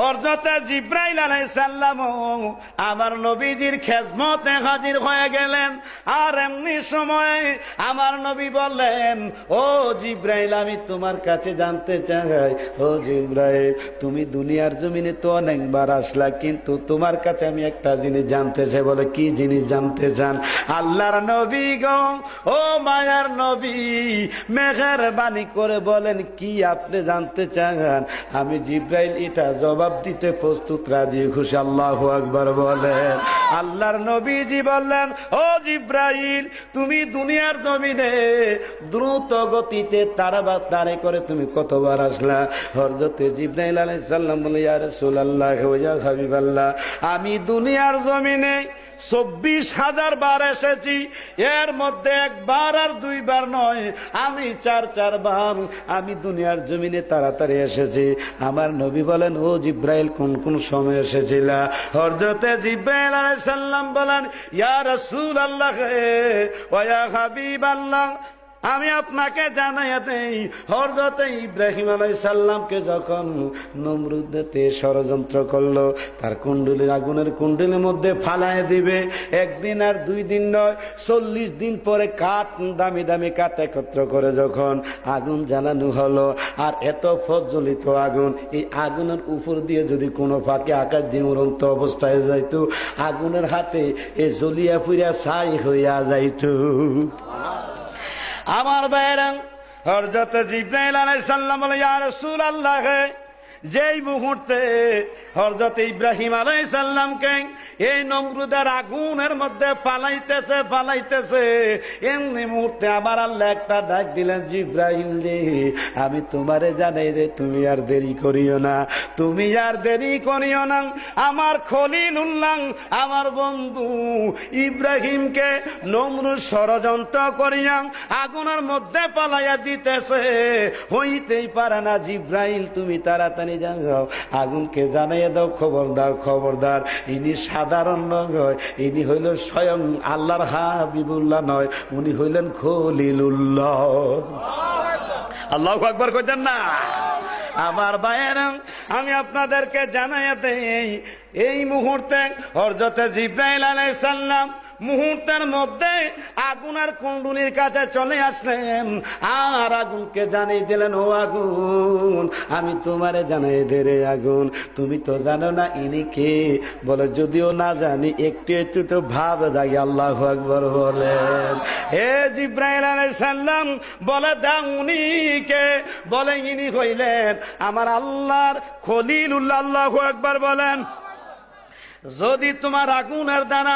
হযরত জিবরাইল আলাইহিস সালাম আমার নবীজির খেদমতে হাজির হয়ে গেলেন। আর এমনি সময় আমার নবী বললেন, ও জিবরাইল, আমি তোমার কাছে জানতে চাই, ও জিবরাইল, তুমি দুনিয়ার জমিনে তো অনেকবার আসলা, কিন্তু তোমার কাছে আমি একটা জিনিস জানতে চাই। বলে, কি জিনিস জানতে চান? আল্লাহর নবী গো, ও মায়ার নবী, মেহেরবানি করে বলেন, কি আপনি জানতে চান? আমি জিবরাইল এটা জবাব দিতে প্রস্তুত, রাজি, খুশি। আল্লাহু আকবার বলেন। আল্লাহর নবীজি বললেন, ও জিবরাইল, তুমি দুনিয়ার জমিনে দ্রুত গতিতে তাড়াতাড়ি করে তুমি কতবার আসলা? হযরত জিবরাইল আলাইহিস সালাম বলে, ইয়া রাসূলুল্লাহ ওয়া ইয়া হাবিবাল্লাহ, আমি দুনিয়ার জমিনে 24,000 বার এসেছি। এর মধ্যে একবার আর দুইবার নয়, আমি 4 বার আমি দুনিয়ার জমিনে তাড়াতাড়ি এসেছি। আমার নবী বলেন, ও জিবরাইল, কোন কোন সময় এসেছিলা? হযরতে জিবরাইল আলাইহিস সালাম বলেন, ইয়া রাসূলুল্লাহ ওয়া ইয়া হাবিবাল্লাহ, আমি আপনাকে জানাইয়া দেই, হযরত ইব্রাহিম আলাইহিস সালামকে যখন নমরুদতে ষড়যন্ত্র করলো, তার কুণ্ডলীর আগুনের কুণ্ডলীর মধ্যে ফালায় দিবে, একদিন আর 2 দিন নয়, 40 দিন পরে কাঠ, দামি দামি কাঠ একত্র করে যখন আগুন জ্বালানো হলো, আর এত প্রজ্বলিত আগুন, এই আগুনের উপর দিয়ে যদি কোনো ফাঁকে আকাশ দিয়ে উড়ন্ত অবস্থায় যাইত, আগুনের হাতে এ জ্বলিয়া পুড়িয়া ছাই হইয়া যাইত। আমার ভাইরা, হযরত জিবরাইল আলাইহিস সালাম বলে, ইয়া রাসূলুল্লাহ, যেই মুহূর্তে হযরত ইব্রাহিম আলাইহিস সালামকে এই নমরুদের আগুনের মধ্যে পালাইতেছে, এমনি মুহূর্তে আমার আল্লাহ একটা ডাক দিলেন, জিবরাইল রে, আমি তোমারে জানাই রে, তুমি আর দেরি করিও না, তুমি আর দেরি করিও না। আমার খলিলুল্লাহ, আমার বন্ধু ইব্রাহিমকে নমরুদ ষড়যন্ত্র করিয়া আগুনের মধ্যে পালাইয়া দিতেছে, হইতেই পারে না। জিবরাইল, তুমি তাড়াতাড়ি যাও, আগুনকে জানাইয়া দাও, খবরদার, ইনি সাধারণ নয়, ইনি হইল স্বয়ং আল্লাহর হাবিবুল্লাহ নয়, উনি হইলেন খলিলুল্লাহ। আল্লাহু আকবার কইতেন না? আমার ভাইয়েরা, আমি আপনাদেরকে জানাইয়া দেই, এই মুহূর্তে হযরত জিবরাইল আলাইহিস সালাম মুহূর্তের মধ্যে আগুনের কুণ্ডলীর কাছে চলে আসলেন, আর আগুনকে জানিয়ে দিলেন, ও আগুন, আমি তোমারে জানাই দে রে আগুন, তুমি তো জানো না ইনি কে? বলে, যদিও না জানি, একটু একটু তো ভাব জাগে। আল্লাহু আকবার বলেন। হে জিবরাইল আলাইহিস সালাম, বলে দাও উনি কে? বলে, ইনি হইলেন আমার আল্লাহর খলিলুল্লাহ। আল্লাহু আকবার বলেন। যদি তোমার আগুনের দ্বারা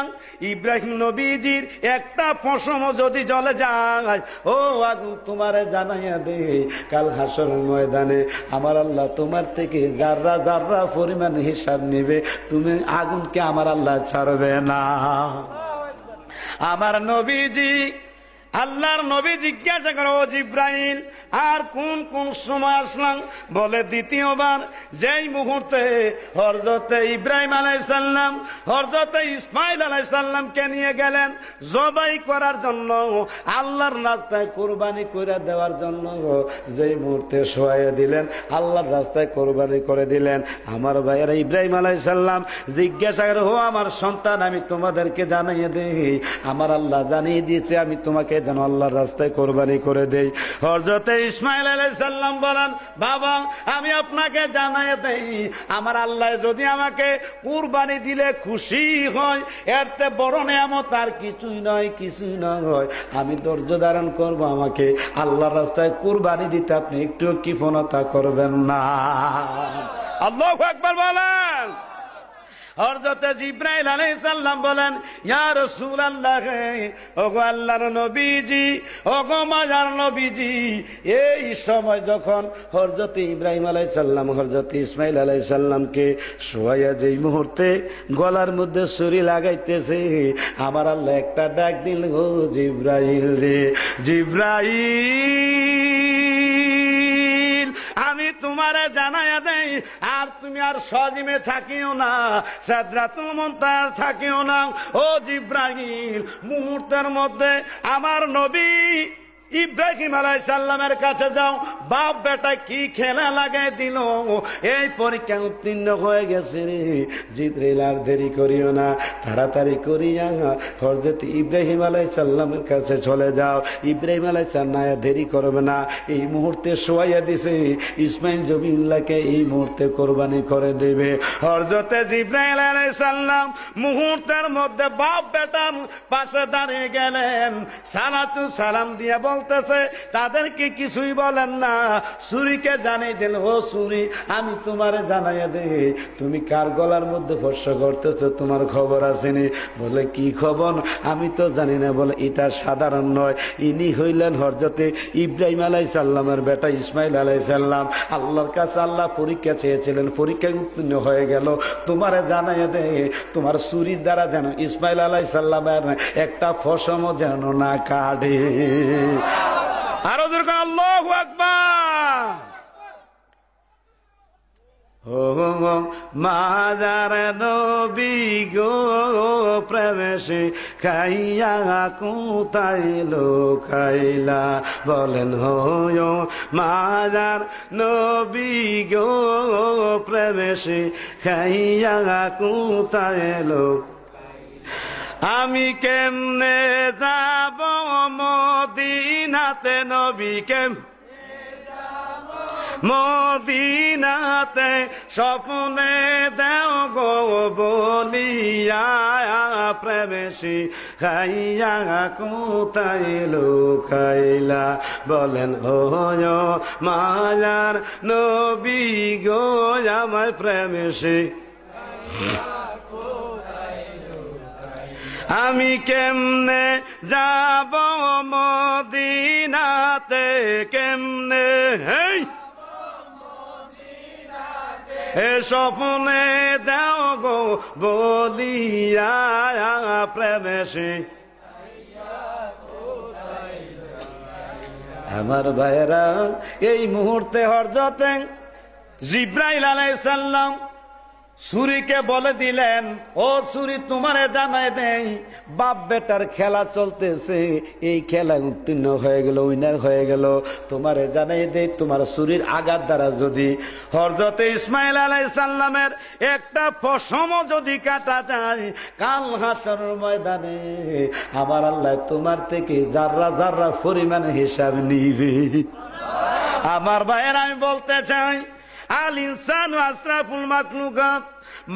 ইব্রাহিম নবীজির একটা পশম যদি জ্বলে যায়, ও আগুন, তোমারে জানাইয়া দে, কাল হাসরের ময়দানে আমার আল্লাহ তোমার থেকে যাররা যাররা পরিমাণ হিসাব নিবে, তুমি আগুনকে আমার আল্লাহ ছাড়বে না। আমার নবীজি, আল্লাহর নবী জিজ্ঞাসা করে, ও জিবরাইল, আর কোন কোন সময় আসলাম? বলে, দ্বিতীয়বার যেই মুহূর্তে হযরত ইব্রাহিম আলাইহিস সালাম হযরত ইসমাইল আলাইহিস সালামকে নিয়ে গেলেন জবাই করার জন্য, আল্লাহর রাস্তায় কুরবানি করে দেওয়ার জন্য, যেই মুহূর্তে শোয়াইয়া দিলেন, আল্লাহর রাস্তায় কুরবানি করে দিলেন। আমার ভাইয়েরা, ইব্রাহিম আলাইহিস সালাম জিজ্ঞাসা করে, ও আমার সন্তান, আমি তোমাদেরকে জানাইয়ে দেই, আমার আল্লাহ জানিয়ে দিয়েছে আমি তোমাকে যেন আল্লাহর রাস্তায় কোরবানি করে দেই। হযরত ইসমাইল আলাইহিস সালাম বলেন, বাবা, আমি আপনাকে জানাই দেই, আমার আল্লাহ যদি আমাকে কুরবানি দিলে খুশি হয়, এরতে বড় নিয়ামত আর কিছুই নয়। আমি ধৈর্য ধারণ করব, আমাকে আল্লাহর রাস্তায় কুরবানি দিতে আপনি একটু কৃপণতা করবেন না। আল্লাহু আকবার বলেন। হযরত জিবরাইল আলাইহিস সালাম বলেন, ইয়া রাসূলুল্লাহ, ওগো আল্লাহর নবীজি, ওগো মায়ার নবীজি, এই সময় যখন হযরত ইব্রাহিম আলাইহিস সালাম হযরত ইসমাইল আলাইহিস সালামকে শোয়াইয়া যেই মুহূর্তে গলার মধ্যে ছুরি লাগাইতেছে, আমার আল্লাহ একটা ডাক দিল, ও জিবরাইল রে, জিবরাইল, আমি তোমারে জানাইয়া দেই, আর তুমি আর সজিমে থাকিও না, সিদরাতুল মুনতাহা থাকিও না। ও জিবরাইল, মুহূর্তের মধ্যে আমার নবী ইব্রাহিম আলাইহিস সালামের কাছে যাও, বাপ বেটা কি খেলা লাগাই দিল, এই পরীক্ষা উত্তীর্ণ হয়ে গেছে রে। জিবরাইল আর দেরি করিও না, তাড়াতাড়ি করিয়া হযরত ইব্রাহিম আলাইহিস সালামের কাছে চলে যাও। ইব্রাহিম আলাইহিস সালাম দেরি করবে না, এই মুহূর্তে শোয়াইয়া দিছে ইসমাইল জবিউল্লাহকে এই মুহূর্তে কোরবানি করে দেবে। হযরত জিবরাইল আলাইহিস সালাম মুহূর্তের মধ্যে বাপ বেটার পাশে দাঁড়িয়ে গেলেন, সালাতু সালাম দিয়ে বলতেছে, তাদেরকে কিছুই বলেন না, ছুরিকে জানিয়ে দিল, ও ছুরি আমি তোমারে জানাইয়া দে, তুমি কার গলার মধ্যে স্পর্শ করতেছ, তোমার খবর আসেনি? বলে কি খবর, আমি তো জানি না। বলে এটা সাধারণ নয়, ইনি হইলেন হযরতে ইব্রাহিম আলাইহিস সালামের বেটা ইসমাইল আলাইহিস সালাম। আল্লাহর কাছে আল্লাহ পরীক্ষা চেয়েছিলেন, পরীক্ষায় উত্তীর্ণ হয়ে গেল, তোমারে জানাইয়া দে, তোমার ছুরির দ্বারা যেন ইসমাইল আলাইহিস সালামের একটা ফসমও যেন না কাটে। আরো যেরকম আল্লাহু আকবার। ও মাদার নবী গো প্রবেশে খাইয়া কোথায় লোকাইলা, বলেন হো মাদার নবী গো প্রবেশে খাইয়া কোথায় লোক, আমি কেমনে যাব মদিনাতে, নবী মদিনাতে স্বপ্নে দেও গো বলিয়া, প্রেমেশি খাইয়া কোথায় লুকাইলা, বলেন ও মায়ার নবী গো আমায় প্রেমেশি আমি কেমনে যাব মদিনাতে, কেমনে এ স্বপ্নে দাও গো বলিয়া, প্রেমেশি আমার ভাইরা। এই মুহূর্তে হযরত জিবরাইল আলাইহিস সালাম ছুরিকে বলে দিলেন, ও ছুরি তোমারে জানাই দেই, বাপ বেটার খেলা চলতেছে, এই খেলা উত্তীর্ণ হয়ে গেল, উইনার হয়ে গেল, তোমারে জানাই দেই, তোমার ছুরির আঘাত দ্বারা যদি হযরত ইসমাইল আলাইহিস সালামের একটা পশম যদি কাটা যায়, কাল হাসরের ময়দানে আমার আল্লাহ তোমার থেকে যাররা যাররা পরিমাণ হিসাব নিবে। আমার ভাইয়ের আমি বলতে চাই, আল ইনসানু আশরাফুল মাখলুকাত,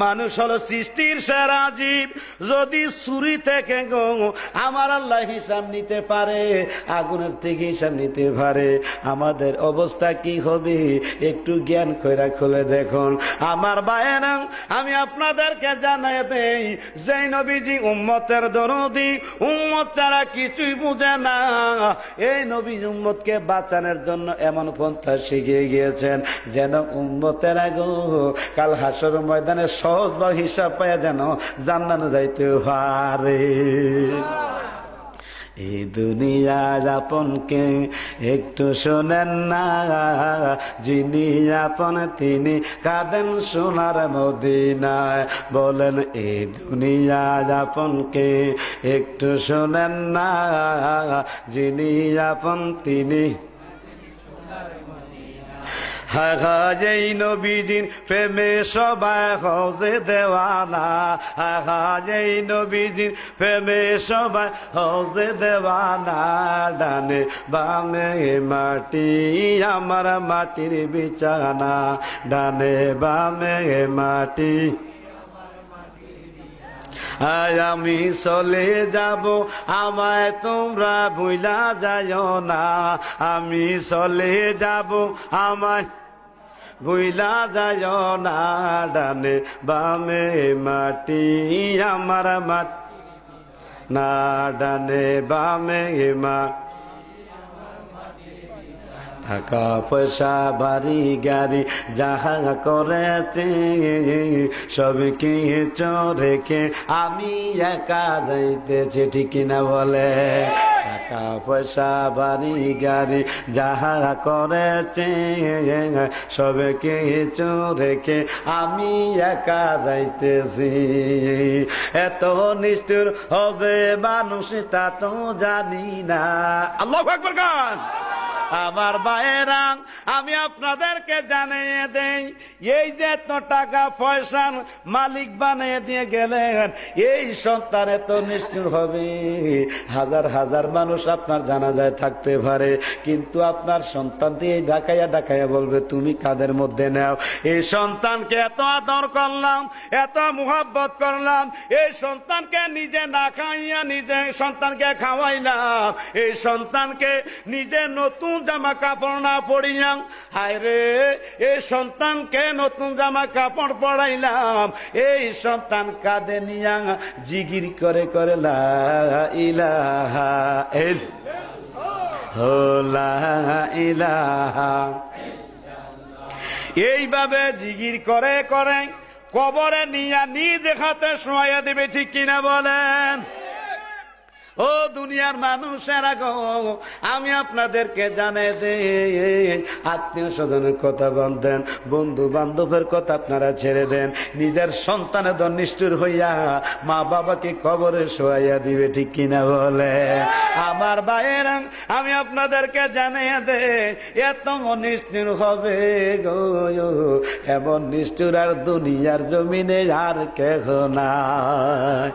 মানুষ হলো সৃষ্টির সেরা জীব। যদি ছুরি থেকে গো আমার আল্লাহ হিসাব নিতে পারে, আগুনের থেকে হিসাব নিতে পারে, আমাদের অবস্থা কি হবে একটু জ্ঞান কইরা খুলে দেখুন। আমার ভাইয়েরা আমি আপনাদেরকে জানাই দেই, যে নবীজি উম্মতের দরদি, উম্মত ছাড়া কিছুই বুঝে না, এই নবী উম্মতকে বাঁচানোর জন্য এমন পন্থা শিখিয়ে গিয়েছেন যেন উম্মতেরা গো কাল হাসর ময়দানে সহজ বা হিসাব পায় যেন জান্নাতে যাইতে পারে। এই দুনিয়া যাপনকে একটু শোনেন না, যিনি আপন তিনি কাঁদেন সোনার মদিনায়, বলেন এই দুনিয়া যাপনকে একটু শোনেন না, যিনি আপন তিনি। এই নবীজির প্রেমে সবাই হজে দেওয়ানা, এই নবীজির প্রেমে সবাই হজে দেওয়ানা, ডানে বামে মাটি আমার মাটির বিছানা, ডানে বামে মাটি। আমি চলে যাব আমায় তোমরা ভুলা যাও না, আমি চলে যাব আমায় ভুলা যাও না, ডানে বামে মাটি আমার মাটি, না ডানে বামে মা টাকা পয়সা বাড়ি গাড়ি যাহা করেছে সব কিছু রেখে আমি একা যাইতেছি, ঠিক কিনা বলে? টাকা পয়সা বাড়ি গাড়ি যাহা করেছে সব কিছু রেখে আমি একা যাইতেছি। এত নিষ্ঠুর হবে মানুষ তা তো জানি না। আল্লাহু আকবার গান। আমার ভাইয়েরা, আমি আপনাদেরকে জানিয়ে দেই, এই যে এত টাকা পয়সার মালিক বানিয়ে দিয়ে গেলেন, এই সন্তান এত নিষ্ঠুর হবে। হাজার হাজার মানুষ আপনার জানাজায় থাকতে পারে, কিন্তু আপনার সন্তান দিয়ে ডাকাইয়া ডাকাইয়া বলবে তুমি কাদের মধ্যে নাও। এই সন্তানকে এত আদর করলাম, এত মুহাব্বত করলাম, এই সন্তানকে নিজে না খাইয়া নিজে সন্তানকে খাওয়াইলাম, এই সন্তানকে নিজে নতুন জামা কাপড় না পড়িয়া, হায় রে এই সন্তানকে নতুন জামা কাপড় পড়াইলাম, এই সন্তান কাঁধে নিয়া জিগির করে করে লা ইলাহা ইল্লাল্লাহ, এইভাবে জিগির করে করে কবরে নিয়া নিজ হাতে শোয়া দিবে, ঠিক কিনা বলেন? ও দুনিয়ার মানুষেরা গো, আমি আপনাদেরকে জানাই দেই, আত্মীয় স্বজনের কথা বাদ দেন, বন্ধু বান্ধবের কথা আপনারা ছেড়ে দেন, নিজের সন্তানের দর নিষ্ঠুর হইয়া মা বাবাকে কবরে শোয়াইয়া দিবে, ঠিক কিনা বলে? আমার ভাইয়েরা, আমি আপনাদেরকে জানাই দেই, এত নিষ্ঠুর হবে গো, এমন নিষ্ঠুর আর দুনিয়ার জমিনে আর কেহ নাই।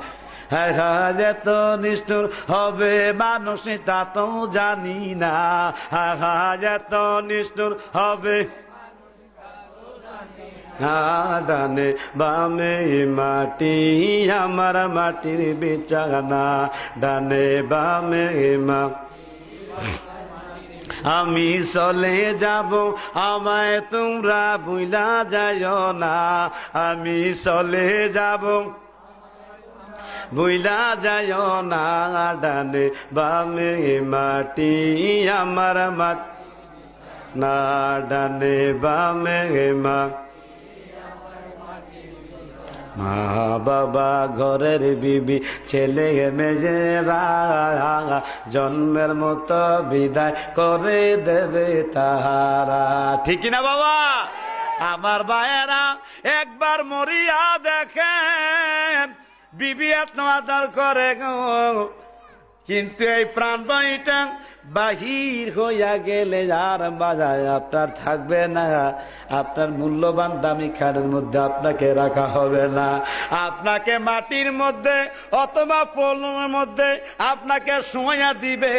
এত নিষ্ঠুর হবে মানুষ তা তো জানি না, এত নিষ্ঠুর হবে ডানে বামে মাটি আমার মাটির বিছানা, ডানে বামে আমি চলে যাব আমায় তোমরা ভুলা যাইও না, আমি চলে যাব ভুলা যায় না, ডানে বামে মাটি আমার মাটি না, ডানে বামে মা বাবা ঘরের বিবি ছেলে মেয়েরা জন্মের মতো বিদায় করে দেবে তাহারা, ঠিক না বাবা? আমার ভাইয়েরা, একবার মরিয়া দেখেন, বিবি এত আদর করে গো, কিন্তু এই প্রাণ বায়ুটা বাহির হইয়া গেলে আর বাজায় আপনার থাকবে না, আপনার মূল্যবান দামি খানের মধ্যে আপনাকে রাখা হবে না, আপনাকে মাটির মধ্যে অথবা পলনের মধ্যে আপনাকে শোয়া দিবে।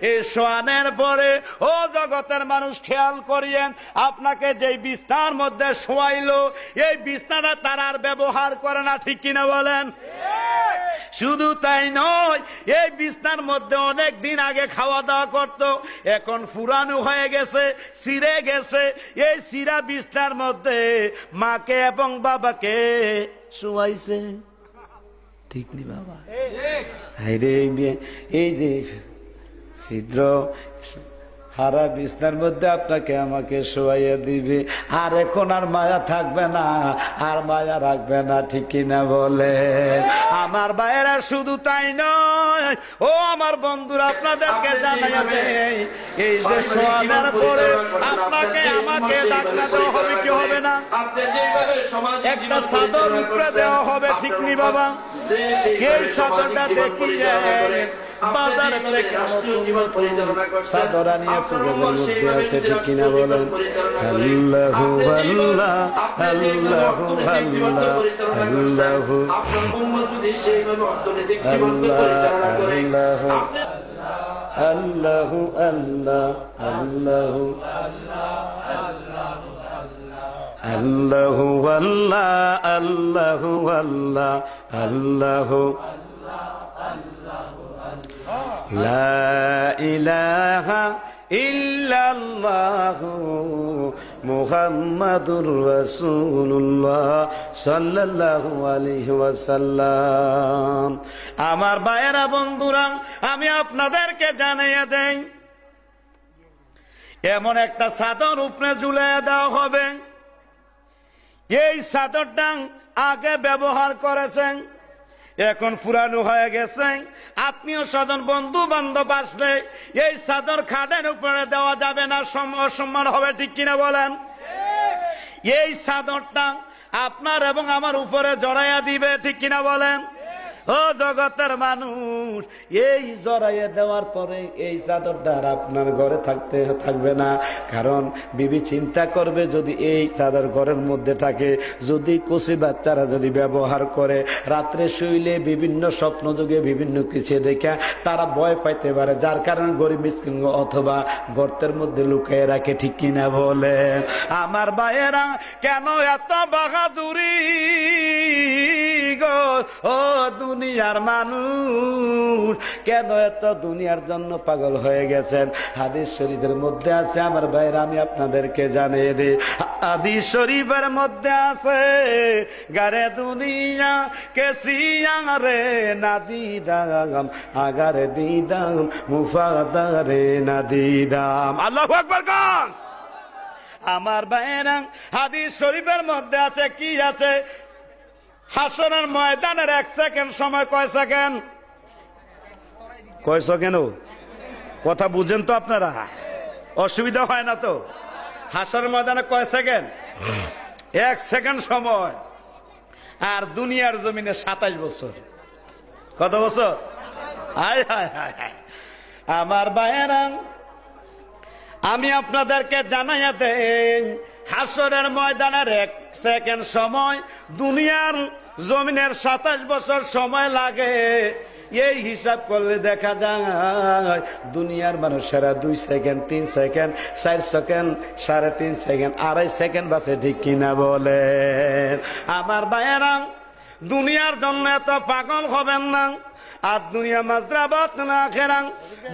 এই শোয়ানোর পরে ও জগতের মানুষ খেয়াল করিয়েন, আপনাকে যেই বিছনার মধ্যে শোয়াইলো, এই বিছনাটা তার আর ব্যবহার করে না, ঠিক কিনা বলেন? শুধু তাই নয়, এই বিছনার মধ্যে অনেক দিন আগে খাওয়া দাওয়া করত, এখন পুরানো হয়ে গেছে, ছিঁড়ে গেছে। এই ছিঁড়া বিছনার মধ্যে মাকে এবং বাবাকে শুয়াইছে, ঠিক নি বাবা? এই যে ছিদ্র হারা বিছনার মধ্যে আপনাকে আমাকে শোয়াইয়া দিবে, আর এখন আর মায়া থাকবে না, আর মায়া রাখবে না, ঠিক কিনা বলে? আমার ভাইয়েরা, শুধু তাই নয়, ও আমার বন্ধুরা, আপনাদেরকে জানাইয়া দেই, এই যে শোয়ানোর পরে আপনাকে আমাকে ডাকনা দেওয়া হবে, কি হবে না? একটা চাদর উপরে দেওয়া হবে, ঠিক নি বাবা? এই চাদরটা দেখিয়ে বাজার থেকে নতুন নতুন চাদর আনিয়ে চোখের মধ্যে আছে, ঠিক কিনা বলেন? আল্লাহু আল্লাহ আল্লাহু আল্লাহ আল্লাহু আল্লাহু আল্লাহ আল্লাহু আল্লাহু আল্লাহ আল্লাহু আল্লাহ আল্লাহু লা ইলাহা ইল্লাল্লাহু মুহাম্মাদুর রাসূলুল্লাহ সাল্লাল্লাহু আলাইহি ওয়াসাল্লাম। আমার ভাইয়েরা, বন্ধুরা, আমি আপনাদেরকে জানিয়ে দেই, এমন একটা চাদর উপরে ঝুলিয়ে দেওয়া হবে, এই চাদরটা আগে ব্যবহার করেছেন, এখন পুরানো হয়ে গেছে। আত্মীয় স্বজন বন্ধু বান্ধব আসলে এই চাদর খাটের উপরে দেওয়া যাবে না, অসম্মান হবে, ঠিক কিনা বলেন? এই চাদরটা আপনার এবং আমার উপরে জড়াইয়া দিবে, ঠিক কিনা বলেন? ও জগতের মানুষ, এই জড়াইয়া দেওয়ার পরে এই চাদরটা আর আপনার ঘরে থাকবে না। কারণ বিবি চিন্তা করবে, যদি এই চাদর ঘরের মধ্যে থাকে, যদি কচি বাচ্চারা যদি ব্যবহার করে, রাত্রে শুইলে বিভিন্ন স্বপ্ন যুগে বিভিন্ন কিছু দেখে তারা ভয় পাইতে পারে, যার কারণে গরিব মিসকিন অথবা গর্তের মধ্যে লুকিয়ে রাখে, ঠিক কিনা বলে? আমার ভাইয়েরা, কেন এত বাহাদুরি গো ও দুনিয়ার মানুষ, কেন এত দুনিয়ার জন্য পাগল হয়ে গেছেন? হাদিস শরীফের মধ্যে আছে আমার ভাইরা, আমি আপনাদেরকে জানিয়ে দিই, হাদিস শরীফের মধ্যে আছে, গারে দুনিয়া কেসিয়া রে না দিদাম, আগারে দিদাম মুফাদারে না দিদাম। আল্লাহু আকবার গান। আমার ভাইরা, হাদিস শরীফের মধ্যে আছে, কি আছে? হাসরের ময়দানের 1 সেকেন্ড সময় কয় সেকেন্ড? কয় সেকেন্ড? কথা বুঝেন তো আপনারা? অসুবিধা হয় না তো? হাসরের ময়দানে কয় সেকেন্ড? 1 সেকেন্ড সময়। আর দুনিয়ার জমিনে 27 বছর। কত বছর? হায় হায় হায় হায়। আমার ভাইয়েরা, আমি আপনাদেরকে জানাইয়া দেই, হাসরের ময়দানের 1 সেকেন্ড সময় দুনিয়ার জমিনের 27 বছর সময় লাগে। এই হিসাব করলে দেখা যায় দুনিয়ার মানুষেরা 2 second, 3 second, 4 second, 3.5 second, 2.5 second বাসে, ঠিক কিনা বলেন? আমার ভাইয়েরা, দুনিয়ার জন্য এত পাগল হবেন না। আর দুনিয়া মাজরাবাত না আখেরাং,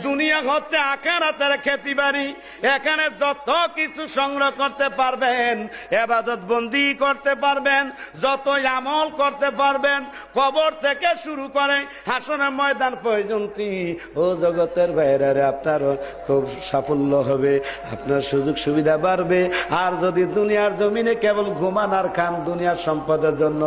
দুনিয়া হচ্ছে আখেরাতের খেতি বাড়ি। এখানে যত কিছু সংগ্রহ করতে পারবেন, ইবাদত বন্দি করতে পারবেন, যত আমল করতে পারবেন, কবর থেকে শুরু করে হাসরের ময়দান পর্যন্ত, ও জগতের বাইরে আপনার খুব সাফল্য হবে, আপনার সুযোগ সুবিধা বাড়বে। আর যদি দুনিয়ার জমিনে কেবল ঘুমান আর খান, দুনিয়ার সম্পদের জন্য